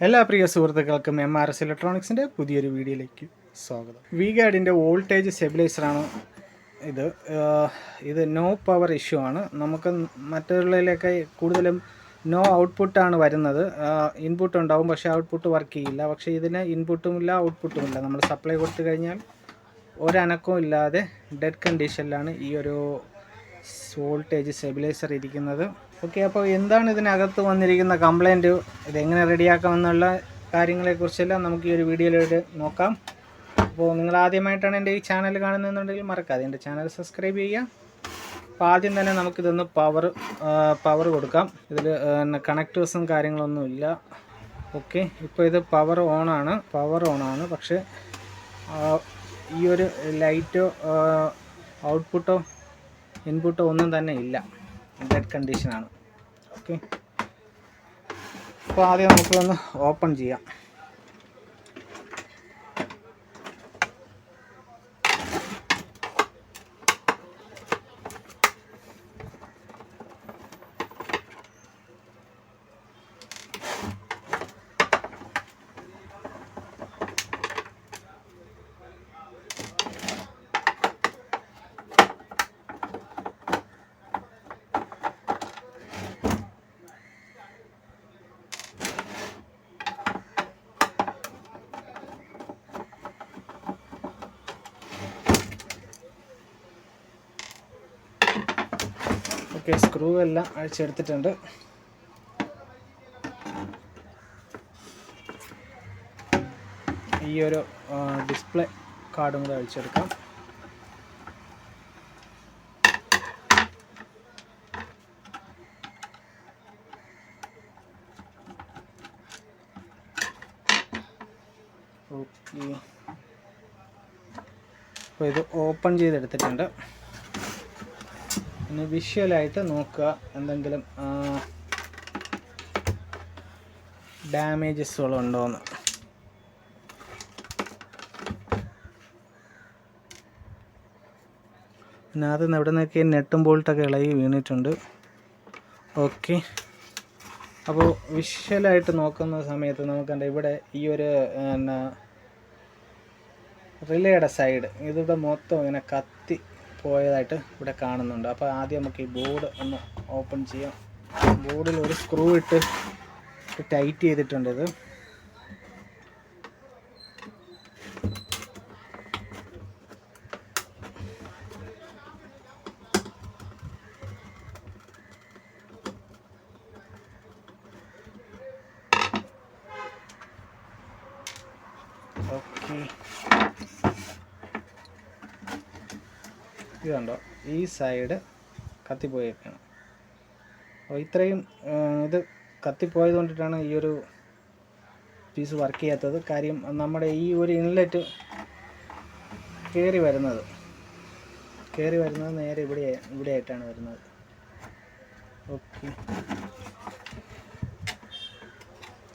എല്ലാ പ്രിയ സുഹൃത്തുക്കൾക്കും MRS ഇലക്ട്രോണിക്സിൻ്റെ പുതിയൊരു വീഡിയോയിലേക്ക് സ്വാഗതം. V-Guardൻ്റെ വോൾട്ടേജ് സ്റ്റെബിലൈസറാണ് ഇത്. ഇത് നോ പവർ ഇഷ്യൂ ആണ്. നമുക്ക് മറ്റുള്ളതിലൊക്കെ കൂടുതലും നോ ഔട്ട്പുട്ടാണ് വരുന്നത്. ഇൻപുട്ട് ഉണ്ടാവും, പക്ഷേ ഔട്ട്പുട്ട് വർക്ക് ചെയ്യില്ല. പക്ഷേ ഇതിന് ഇൻപുട്ടും ഇല്ല, ഔട്ട്പുട്ടും ഇല്ല. നമ്മൾ സപ്ലൈ കൊടുത്തു കഴിഞ്ഞാൽ ഒരനക്കവും ഇല്ലാതെ ഡെഡ് കണ്ടീഷനിലാണ് ഈ ഒരു വോൾട്ടേജ് സ്റ്റെബിലൈസർ ഇരിക്കുന്നത്. ഓക്കെ, അപ്പോൾ എന്താണ് ഇതിനകത്ത് വന്നിരിക്കുന്ന കംപ്ലൈൻറ്റ്, ഇതെങ്ങനെ റെഡിയാക്കാമെന്നുള്ള കാര്യങ്ങളെക്കുറിച്ചെല്ലാം നമുക്ക് ഈ ഒരു വീഡിയോയിലൂടെ നോക്കാം. അപ്പോൾ നിങ്ങൾ ആദ്യമായിട്ടാണ് എൻ്റെ ഈ ചാനൽ കാണുന്നതെന്നുണ്ടെങ്കിൽ മറക്കാതെ എൻ്റെ ചാനൽ സബ്സ്ക്രൈബ് ചെയ്യുക. അപ്പോൾ ആദ്യം തന്നെ നമുക്കിതൊന്ന് പവർ കൊടുക്കാം. ഇതിൽ കണക്റ്റേഴ്സും കാര്യങ്ങളൊന്നും ഇല്ല. ഓക്കെ, ഇപ്പോൾ ഇത് പവർ ഓണാണ്. പക്ഷേ ഈ ഒരു ലൈറ്റോ ഔട്ട്പുട്ടോ ഇൻപുട്ടോ ഒന്നും തന്നെ ഇല്ല, ഡെഡ് കണ്ടീഷനാണ്. ഓക്കെ, അപ്പോൾ ആദ്യം നമുക്കൊന്ന് ഓപ്പൺ ചെയ്യാം. ഓക്കെ, സ്ക്രൂ എല്ലാം അഴിച്ചെടുത്തിട്ടുണ്ട്. ഈ ഒരു ഡിസ്പ്ലേ കാർഡും കൂടെ അഴിച്ചെടുക്കാം. ഓക്കെ, അപ്പോൾ ഇത് ഓപ്പൺ ചെയ്തെടുത്തിട്ടുണ്ട്. പിന്നെ വിഷ്വലായിട്ട് നോക്കുക, എന്തെങ്കിലും ഡാമേജസുകളുണ്ടോയെന്ന്. പിന്നെ അതിൽ എവിടെ നിന്നൊക്കെ നെട്ടും ബോൾട്ടൊക്കെ ഇളകി വീണിട്ടുണ്ട്. ഓക്കെ, അപ്പോൾ വിഷ്വലായിട്ട് നോക്കുന്ന സമയത്ത് നമുക്കുണ്ട് ഇവിടെ ഈ ഒരു റിലേയുടെ സൈഡ് ഇതിവിടെ മൊത്തം ഇങ്ങനെ കത്തി പോയതായിട്ട് ഇവിടെ കാണുന്നുണ്ട്. അപ്പോൾ ആദ്യം നമുക്ക് ഈ ബോർഡ് ഒന്ന് ഓപ്പൺ ചെയ്യാം. ബോർഡിൽ ഒരു സ്ക്രൂ ഇട്ട് ടൈറ്റ് ചെയ്തിട്ടുണ്ട് ഇത്. ഓക്കെ, ഇതുണ്ടോ, ഈ സൈഡ് കത്തിപ്പോയേക്കാണ്. അപ്പോൾ ഇത്രയും ഇത് കത്തിപ്പോയത് കൊണ്ടിട്ടാണ് ഈ ഒരു പീസ് വർക്ക് ചെയ്യാത്തത്. കാര്യം നമ്മുടെ ഈ ഒരു ഇൻലെറ്റ് കയറി വരുന്നത് നേരെ ഇവിടെയായിട്ടാണ് വരുന്നത്. ഓക്കെ,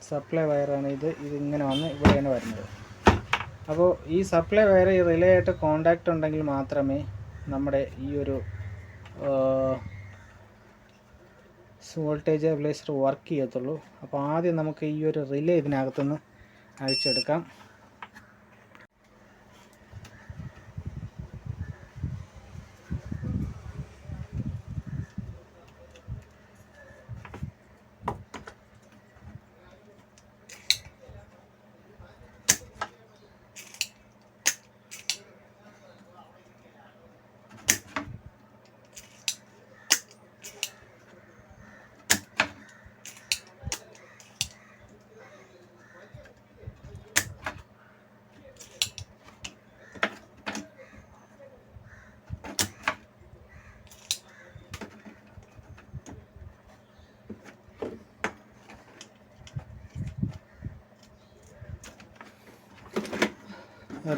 സപ്ലൈ വയറാണ് ഇതിങ്ങനെ വന്ന് ഇവിടെയാണ് വരുന്നത്. അപ്പോൾ ഈ സപ്ലൈ വയർ ഈ റിലേ ആയിട്ട് കോണ്ടാക്റ്റ് ഉണ്ടെങ്കിൽ മാത്രമേ നമ്മുടെ ഈ ഒരു വോൾട്ടേജ് സ്റ്റെബിലൈസർ വർക്ക് ചെയ്യത്തുള്ളൂ. അപ്പോൾ ആദ്യം നമുക്ക് ഈ ഒരു റിലേ ഇതിനകത്തുനിന്ന് അഴിച്ചെടുക്കാം.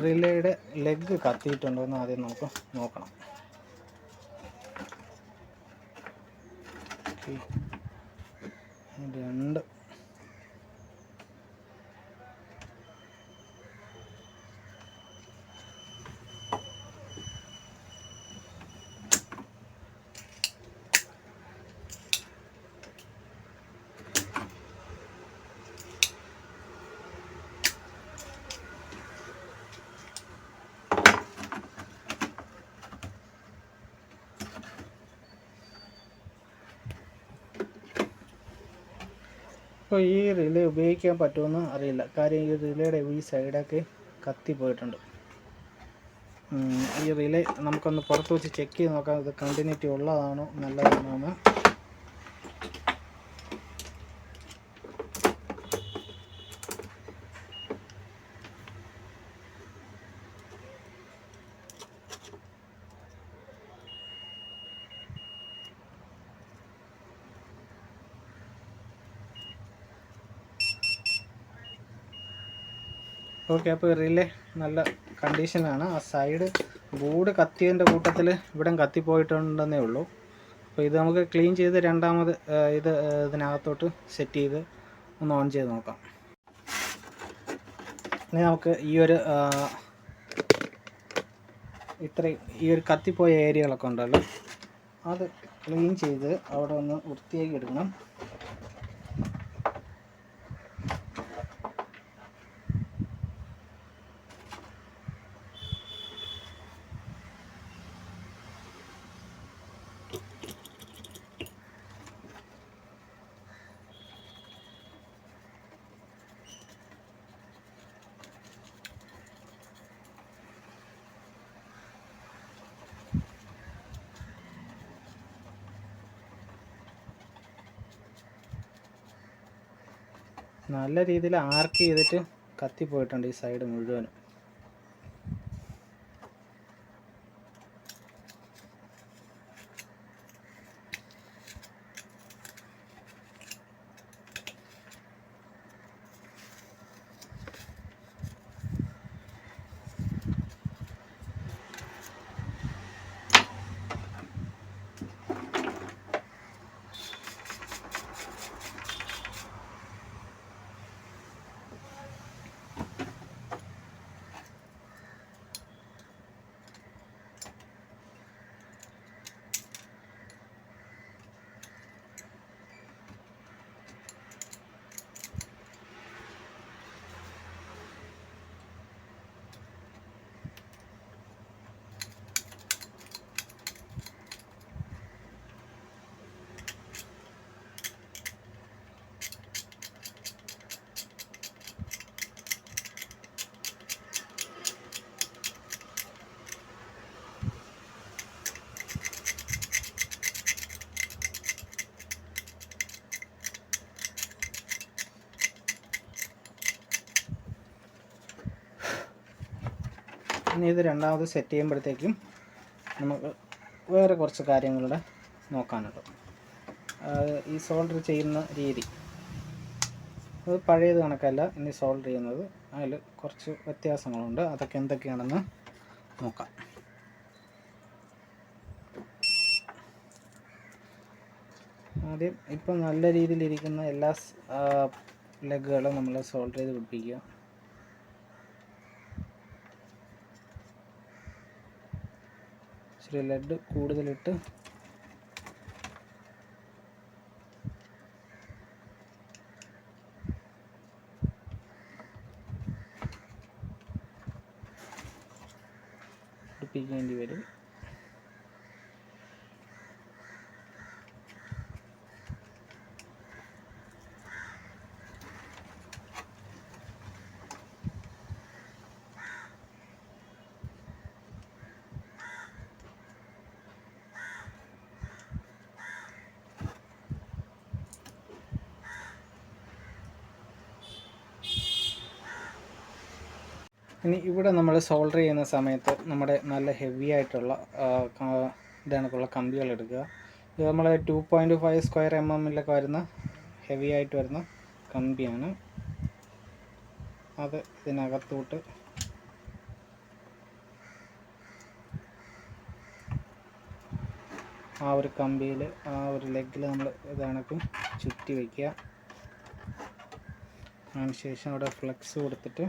റിലേയുടെ ലെഗ് കത്തിയിട്ടുണ്ടോ എന്ന് ആദ്യം നമുക്ക് നോക്കണം. രണ്ട് ഇപ്പോൾ ഈ റിലേ ഉപയോഗിക്കാൻ പറ്റുമെന്ന് അറിയില്ല, കാര്യം ഈ റിലേയുടെ ഈ സൈഡൊക്കെ കത്തി പോയിട്ടുണ്ട്. ഈ റിലേ നമുക്കൊന്ന് പുറത്ത് വെച്ച് ചെക്ക് ചെയ്ത് നോക്കാം, ഇത് കണ്ടിന്യൂറ്റി ഉള്ളതാണോ നല്ലതാണോ എന്ന്. ഓക്കെ, അപ്പോൾ റിലേ നല്ല കണ്ടീഷനാണ്. ആ സൈഡ് ബോർഡ് കത്തിയതിൻ്റെ കൂട്ടത്തിൽ ഇവിടെ കത്തിപ്പോയിട്ടുണ്ടെന്നേ ഉള്ളൂ. അപ്പോൾ ഇത് നമുക്ക് ക്ലീൻ ചെയ്ത് രണ്ടാമത് ഇതിനകത്തോട്ട് സെറ്റ് ചെയ്ത് ഒന്ന് ഓൺ ചെയ്ത് നോക്കാം. ഇനി നമുക്ക് ഈ ഒരു ഈ ഒരു കത്തിപ്പോയ ഏരിയകളൊക്കെ ഉണ്ടല്ലോ, അത് ക്ലീൻ ചെയ്ത് അവിടെ ഒന്ന് വൃത്തിയാക്കി എടുക്കണം. നല്ല രീതിയിൽ ആർക്ക് ചെയ്തിട്ട് കത്തിപ്പോയിട്ടുണ്ട് ഈ സൈഡ് മുഴുവനും. ഇനി ഇത് രണ്ടാമത് സെറ്റ് ചെയ്യുമ്പോഴത്തേക്കും നമുക്ക് വേറെ കുറച്ച് കാര്യങ്ങളുടെ നോക്കാനുണ്ട്. ഈ സോൾഡർ ചെയ്യുന്ന രീതി അത് പഴയത് കണക്കല്ല ഇനി സോൾഡർ ചെയ്യുന്നത്, അതിൽ കുറച്ച് വ്യത്യാസങ്ങളുണ്ട്. അതൊക്കെ എന്തൊക്കെയാണെന്ന് നോക്കാം. ആദ്യം ഇപ്പം നല്ല രീതിയിലിരിക്കുന്ന എല്ലാ ലെഗുകളും നമ്മൾ സോൾഡർ ചെയ്ത് പിടിപ്പിക്കുക. ഇച്ചിരി ലെഡ് കൂടുതലിട്ട് പിടിപ്പിക്കേണ്ടി വരും. ഇനി ഇവിടെ നമ്മൾ സോൾഡർ ചെയ്യുന്ന സമയത്ത് നമ്മുടെ നല്ല ഹെവി ആയിട്ടുള്ള ഇതേണക്കുള്ള കമ്പികൾ എടുക്കുക. ഇത് നമ്മൾ 2.5 സ്ക്വയർ mm വരുന്ന ഹെവി ആയിട്ട് വരുന്ന കമ്പിയാണ്. അത് ഇതിനകത്തോട്ട് ആ ഒരു കമ്പിയിൽ ആ ഒരു ലെഗിൽ നമ്മൾ ഇതേണക്ക് ചുറ്റി വയ്ക്കുക. അതിനുശേഷം അവിടെ ഫ്ലെക്സ് കൊടുത്തിട്ട്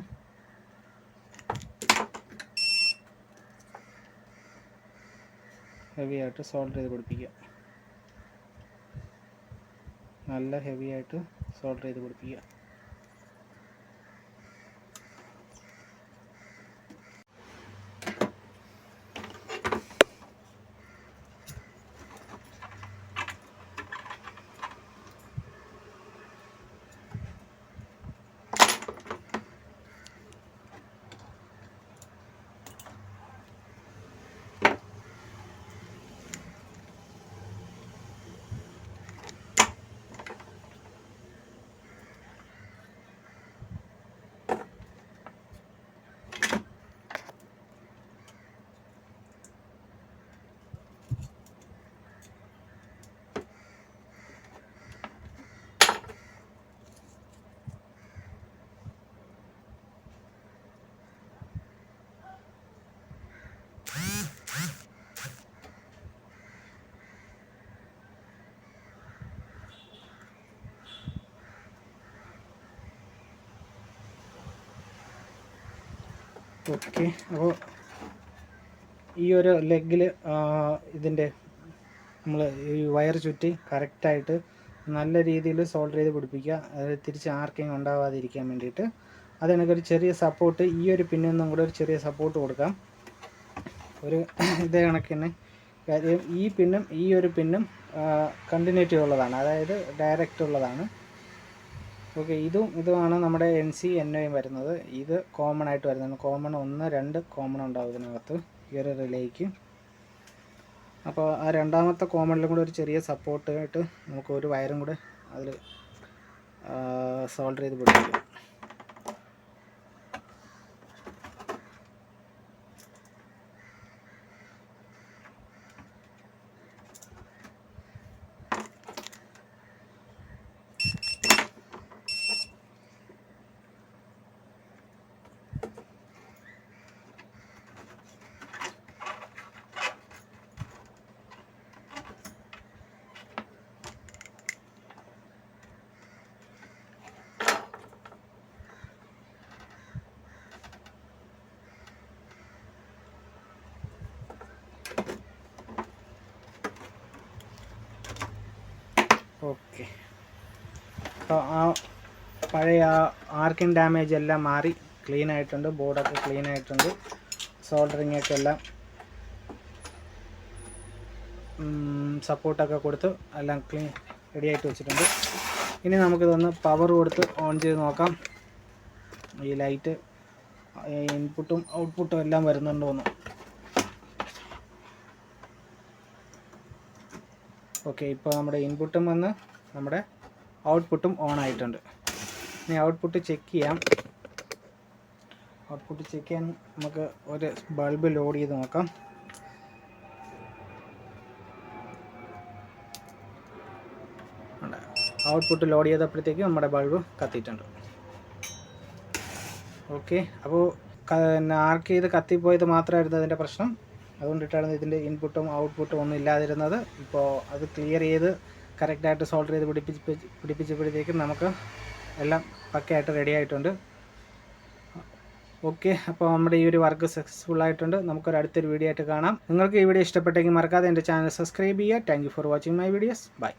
ഹെവി ആയിട്ട് സോൾഡർ ചെയ്ത് പിടിപ്പിക്കുക. നല്ല ഹെവി ആയിട്ട് സോൾഡർ ചെയ്ത് പിടിപ്പിക്കുക. ഓക്കെ, അപ്പോൾ ഈ ഒരു ലെഗിൽ ഇതിൻ്റെ നമ്മൾ ഈ വയർ ചുറ്റി കറക്റ്റായിട്ട് നല്ല രീതിയിൽ സോൾഡർ ചെയ്ത് പിടിപ്പിക്കുക. അത് തിരിച്ച് ആർക്കിങ് ഉണ്ടാവാതിരിക്കാൻ വേണ്ടിയിട്ട് അതിനൊരു ചെറിയ സപ്പോർട്ട്, ഈ ഒരു പിന്നൊന്നും കൂടെ ഒരു ചെറിയ സപ്പോർട്ട് കൊടുക്കാം. ഒരു ഇതേ കണക്കിന് കാര്യം ഈ പിന്നും ഈ ഒരു പിന്നും കണ്ടിന്യൂറ്റി ഉള്ളതാണ്, അതായത് ഡയറക്റ്റ് ഉള്ളതാണ്. ഓക്കെ, ഇതുമാണ് നമ്മുടെ NC NO വരുന്നത്. ഇത് കോമൺ ആയിട്ട് വരുന്നതാണ്. കോമൺ 1, 2 കോമൺ ഉണ്ടാവും ഇതിനകത്ത് ഈ ഒരു റിലേക്ക്. അപ്പോൾ ആ രണ്ടാമത്തെ കോമണിലും കൂടെ ഒരു ചെറിയ സപ്പോർട്ടായിട്ട് നമുക്ക് ഒരു വയറും കൂടെ അതിൽ സോൾഡർ ചെയ്ത് പിടിപ്പിക്കാം. ഓക്കെ, അപ്പോൾ ആ പഴയ ആർക്കിങ് ഡാമേജ് എല്ലാം മാറി ക്ലീൻ ആയിട്ടുണ്ട്. ബോർഡൊക്കെ ക്ലീൻ ആയിട്ടുണ്ട്. സോൾഡറിങ് ഒക്കെ എല്ലാം സപ്പോർട്ടൊക്കെ കൊടുത്ത് എല്ലാം ക്ലീൻ റെഡി ആയിട്ട് വെച്ചിട്ടുണ്ട്. ഇനി നമുക്കിതൊന്ന് പവർ കൊടുത്ത് ഓൺ ചെയ്ത് നോക്കാം. ഈ ലൈറ്റ് ഇൻപുട്ടും ഔട്ട്പുട്ടും എല്ലാം വരുന്നുണ്ടോന്ന്. ഓക്കെ, ഇപ്പോൾ നമ്മുടെ ഇൻപുട്ടും വന്ന് നമ്മുടെ ഔട്ട്പുട്ടും ഓൺ ആയിട്ടുണ്ട്. ഇനി ഔട്ട്പുട്ട് ചെക്ക് ചെയ്യാം. ഔട്ട്പുട്ട് ചെക്ക് ചെയ്യാൻ നമുക്ക് ഒരു ബൾബ് ലോഡ് ചെയ്ത് നോക്കാം. ഔട്ട്പുട്ട് ലോഡ് ചെയ്തപ്പോഴത്തേക്ക് നമ്മുടെ ബൾബ് കത്തിയിട്ടുണ്ട്. ഓക്കെ, അപ്പോൾ ആർക്ക് ചെയ്ത് കത്തിപ്പോയത് മാത്രമായിരുന്നു അതിൻ്റെ പ്രശ്നം. അതുകൊണ്ടിട്ടാണ് ഇതിൻ്റെ ഇൻപുട്ടും ഔട്ട്പുട്ടും ഒന്നും ഇല്ലാതിരുന്നത്. ഇപ്പോൾ അത് ക്ലിയർ ചെയ്ത് കറക്റ്റായിട്ട് സോൾഡർ ചെയ്ത് പിടിപ്പിച്ചപ്പോഴത്തേക്കും നമുക്ക് എല്ലാം പക്കയായിട്ട് റെഡി ആയിട്ടുണ്ട്. ഓക്കെ, അപ്പോൾ നമ്മുടെ ഈ ഒരു വർക്ക് സക്സസ്ഫുൾ ആയിട്ടുണ്ട്. നമുക്കൊരു അടുത്തൊരു വീഡിയോ ആയിട്ട് കാണാം. നിങ്ങൾക്ക് ഈ വീഡിയോ ഇഷ്ടപ്പെട്ടെങ്കിൽ മറക്കാതെ എൻ്റെ ചാനൽ സബ്സ്ക്രൈബ് ചെയ്യുക. Thank you for watching my videos. By.